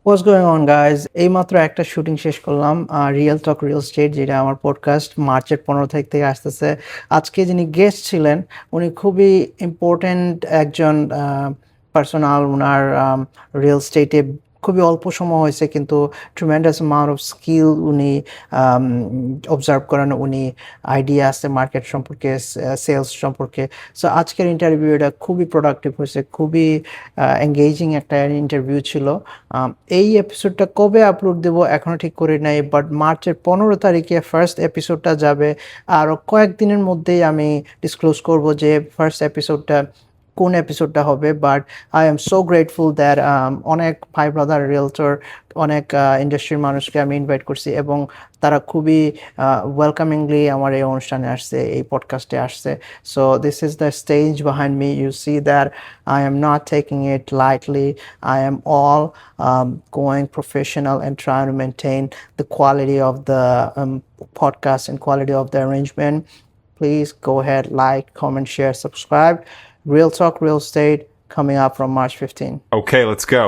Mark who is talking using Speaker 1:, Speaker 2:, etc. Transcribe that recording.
Speaker 1: What's going on guys? এইমাত্র একটা shooting শেষ করলাম রিয়েল টক রিয়েল স্টেট, যেটা আমার পডকাস্ট মার্চের 15 তারিখ থেকে আসতেছে। আজকে যিনি গেস্ট ছিলেন উনি খুবই ইম্পর্ট্যান্ট একজন পার্সোনাল। ওনার রিয়েল স্টেটে খুবই অল্প সময় হয়েছে, কিন্তু ট্রিমেন্ডাস অ্যামাউন্ট অফ স্কিল উনি অবজার্ভ করেন। উনি আইডিয়া আছে মার্কেট সম্পর্কে, সেলস সম্পর্কে। সো আজকের ইন্টারভিউটা খুবই প্রোডাক্টিভ হয়েছে, খুবই এঙ্গেজিং একটা ইন্টারভিউ ছিল। এই এপিসোডটা কবে আপলোড দেবো এখনও ঠিক করি নাই, বাট মার্চের 15 তারিখে ফার্স্ট এপিসোডটা যাবে। আরও কয়েকদিনের মধ্যেই আমি ডিসক্লোজ করব যে ফার্স্ট এপিসোডটা কোন এপিসোডটা হবে। But I am so grateful that অনেক ভাই ব্রাদার রিয়েলটর, অনেক ইন্ডাস্ট্রির মানুষকে আমি ইনভাইট করছি এবং তারা খুবই ওয়েলকামিংলি আমার এই অনুষ্ঠানে আসছে, এই পডকাস্টে আসছে। So this is the stage behind me, you see that I am not taking it lightly. I am all going professional and trying to maintain the quality of the podcast and quality of the arrangement. Please go ahead, like, comment, share, subscribe. Real Talk Real Estate coming up from March 15.
Speaker 2: Okay, let's go.